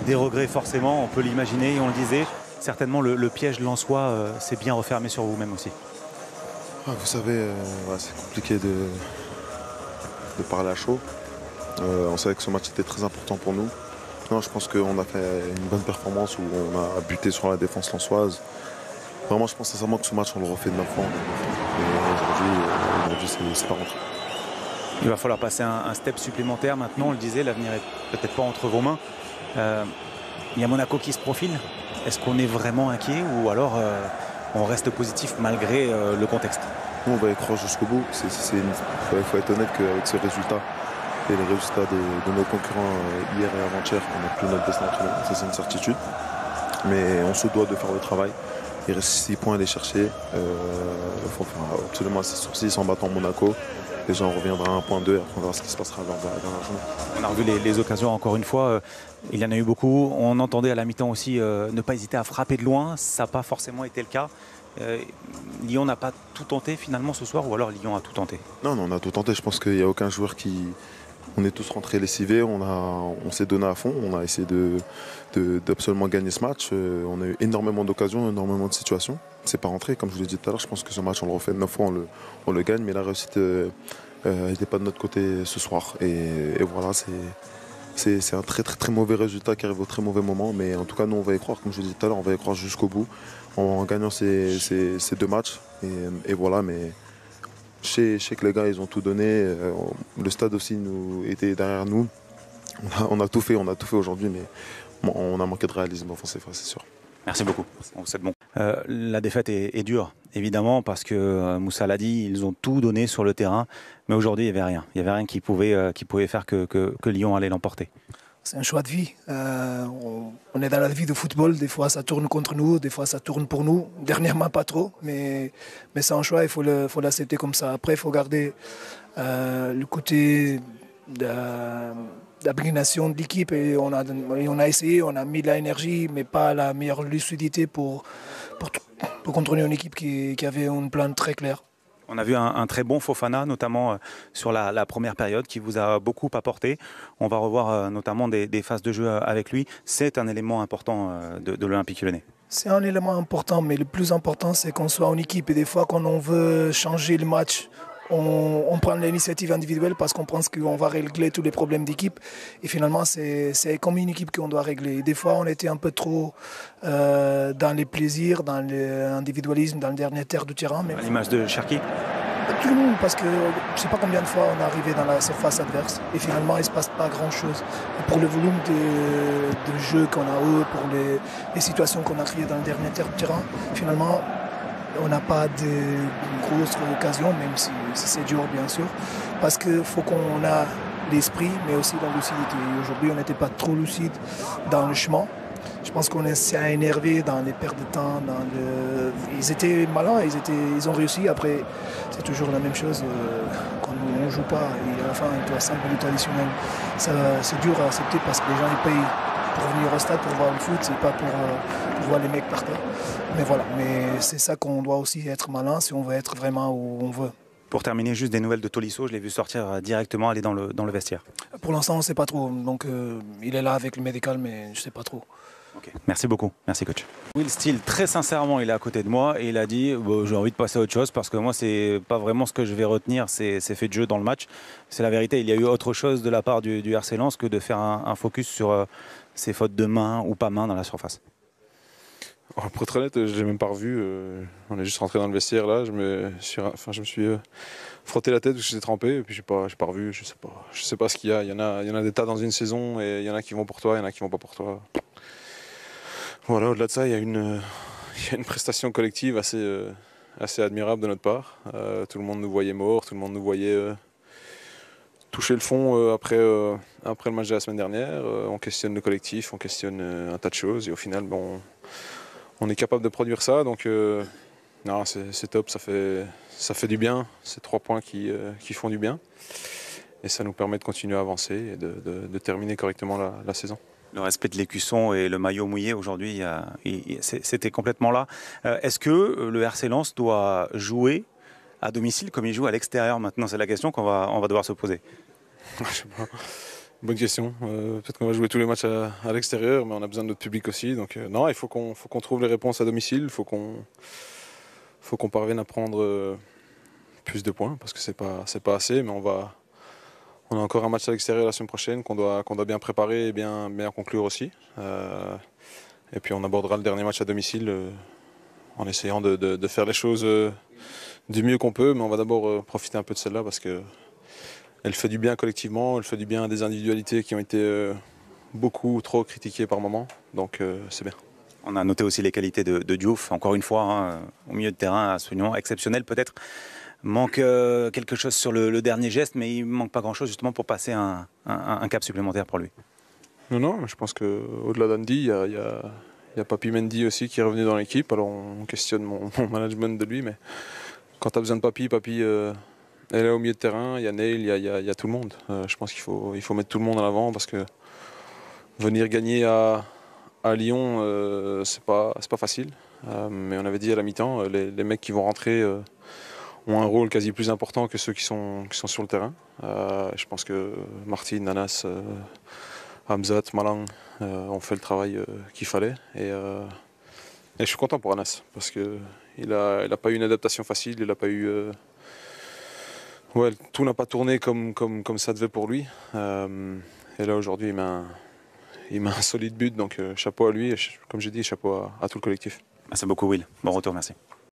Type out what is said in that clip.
Des regrets forcément, on peut l'imaginer et on le disait. Certainement le piège lensois s'est bien refermé sur vous-même aussi. Vous savez, c'est compliqué de parler à chaud. On savait que ce match était très important pour nous. Non, je pense qu'on a fait une bonne performance où on a buté sur la défense lensoise. Vraiment, je pense sincèrement que ce match, on le refait de 9 ans. Et aujourd'hui c'est pas rentré. Il va falloir passer un step supplémentaire maintenant, on le disait, l'avenir est peut-être pas entre vos mains. Il y a Monaco qui se profile. Est-ce qu'on est vraiment inquiet ou alors on reste positif malgré le contexte? Nous, on va y croire jusqu'au bout. Il faut être honnête qu'avec ce résultat et les résultats de nos concurrents hier et avant-hier, on n'a plus notre destin entre nous. Ça, c'est une certitude. Mais on se doit de faire le travail. Il reste 6 points à aller chercher. Il faut faire absolument assez sur 6 en battant Monaco. Déjà, on reviendra à 1.2 et après on verra ce qui se passera dans la dernière journée. On a revu les occasions encore une fois. Il y en a eu beaucoup. On entendait à la mi-temps aussi ne pas hésiter à frapper de loin. Ça n'a pas forcément été le cas. Lyon n'a pas tout tenté finalement ce soir ou alors Lyon a tout tenté? Non, on a tout tenté. Je pense qu'il n'y a aucun joueur qui... On est tous rentrés lessivés, on s'est donné à fond, on a essayé d'absolument gagner ce match. On a eu énormément d'occasions, énormément de situations. C'est pas rentré, comme je vous l'ai dit tout à l'heure, je pense que ce match on le refait 9 fois, on le gagne, mais la réussite n'était pas de notre côté ce soir. Et voilà, c'est un très mauvais résultat qui arrive au très mauvais moment, mais en tout cas nous on va y croire, comme je vous l'ai dit tout à l'heure, on va y croire jusqu'au bout en gagnant ces 2 matchs. Et voilà, mais... Je sais que les gars, ils ont tout donné. Le stade aussi était derrière nous. On a tout fait aujourd'hui, mais on a manqué de réalisme offensif, c'est sûr. Merci beaucoup. C'est bon. La défaite est dure, évidemment, parce que Moussa l'a dit, ils ont tout donné sur le terrain, mais aujourd'hui, il n'y avait rien. Il n'y avait rien qui pouvait faire que Lyon allait l'emporter. C'est un choix de vie. On est dans la vie de football. Des fois, ça tourne contre nous. Des fois, ça tourne pour nous. Dernièrement, pas trop. Mais c'est un choix. Il faut l'accepter comme ça. Après, il faut garder le côté d'abnégation de l'équipe. Et on a essayé, on a mis de l'énergie, mais pas la meilleure lucidité pour contrôler une équipe qui avait un plan très clair. On a vu un très bon Fofana, notamment sur la première période, qui vous a beaucoup apporté. On va revoir notamment des phases de jeu avec lui. C'est un élément important de l'Olympique Lyonnais. C'est un élément important, mais le plus important, c'est qu'on soit en équipe. Et des fois, quand on veut changer le match, on prend l'initiative individuelle parce qu'on pense qu'on va régler tous les problèmes d'équipe. Et finalement, c'est comme une équipe qu'on doit régler. Et des fois, on était un peu trop dans les plaisirs, dans l'individualisme, dans le dernier terre du terrain. À l'image de Cherki? Tout le monde, parce que je ne sais pas combien de fois on est arrivé dans la surface adverse. Et finalement, il ne se passe pas grand-chose. Pour le volume de jeu qu'on a eu, pour les situations qu'on a créées dans le dernier terre du terrain, finalement, on n'a pas de grosses occasions, même si c'est dur, bien sûr, parce qu'il faut qu'on a l'esprit, mais aussi la lucidité. Aujourd'hui, on n'était pas trop lucide dans le chemin. Je pense qu'on s'est énervé dans les pertes de temps. Ils étaient malins, ils ont réussi. Après, c'est toujours la même chose quand on ne joue pas. Et à la fin, il doit 5 minutes additionnelles. C'est dur à accepter parce que les gens ils payent pour venir au stade pour voir le foot, c'est pas pour voir les mecs par terre. Mais voilà, mais c'est ça qu'on doit aussi être malin si on veut être vraiment où on veut. Pour terminer, juste des nouvelles de Tolisso, je l'ai vu sortir directement, aller dans le vestiaire. Pour l'instant, on ne sait pas trop. Donc, il est là avec le médical, mais je ne sais pas trop. Okay. Merci beaucoup, merci coach. Will Steele, très sincèrement, il est à côté de moi et il a dit j'ai envie de passer à autre chose parce que moi c'est pas vraiment ce que je vais retenir, c'est fait de jeu dans le match. C'est la vérité, il y a eu autre chose de la part du RC Lens que de faire un focus sur ces fautes de main ou pas main dans la surface. Pour être honnête, je l'ai même pas revu. On est juste rentré dans le vestiaire là. Je me suis frotté la tête parce que j'étais trempé et puis j'ai pas revu. Je sais pas ce qu'il y a. Il y en a des tas dans une saison et il y en a qui vont pour toi, il y en a qui vont pas pour toi. Voilà, au-delà de ça, il y a une prestation collective assez admirable de notre part. Tout le monde nous voyait morts, tout le monde nous voyait toucher le fond après le match de la semaine dernière. On questionne le collectif, on questionne un tas de choses et au final, on est capable de produire ça. Donc non, c'est top, ça fait du bien. C'est 3 points qui font du bien et ça nous permet de continuer à avancer et de terminer correctement la saison. Le respect de l'écusson et le maillot mouillé aujourd'hui, c'était complètement là. Est-ce que le RC Lens doit jouer à domicile comme il joue à l'extérieur maintenant? C'est la question qu'on va devoir se poser. Je sais pas. Bonne question. Peut-être qu'on va jouer tous les matchs à l'extérieur, mais on a besoin de notre public aussi. Donc non, il faut qu'on trouve les réponses à domicile. Il faut qu'on parvienne à prendre plus de points, parce que c'est pas assez. Mais on a encore un match à l'extérieur la semaine prochaine qu'on doit bien préparer et bien conclure aussi. Et puis on abordera le dernier match à domicile en essayant de faire les choses du mieux qu'on peut. Mais on va d'abord profiter un peu de celle-là parce que elle fait du bien collectivement, elle fait du bien à des individualités qui ont été beaucoup trop critiquées par moments, donc c'est bien. On a noté aussi les qualités de Diouf, encore une fois, hein, au milieu de terrain, à Soignon, exceptionnel peut-être. Manque quelque chose sur le dernier geste, mais il ne manque pas grand-chose justement pour passer un cap supplémentaire pour lui. Non, je pense qu'au-delà d'Andy, il y a Papi Mendy aussi qui est revenu dans l'équipe. Alors on questionne mon management de lui, mais quand tu as besoin de Papi elle est au milieu de terrain, il y a Neil, il y a tout le monde. Je pense qu'il faut mettre tout le monde en avant parce que venir gagner à Lyon, c'est pas facile. Mais on avait dit à la mi-temps, les mecs qui vont rentrer ont un rôle quasi plus important que ceux qui sont sur le terrain. Je pense que Martin, Nanas, Hamzat, Malang ont fait le travail qu'il fallait. Et je suis content pour Anas parce qu'il a pas eu une adaptation facile, il n'a pas eu... Ouais, tout n'a pas tourné comme ça devait pour lui. Et là aujourd'hui, il met un solide but, donc chapeau à lui. Et comme j'ai dit, chapeau à tout le collectif. Merci beaucoup Will. Bon retour, merci.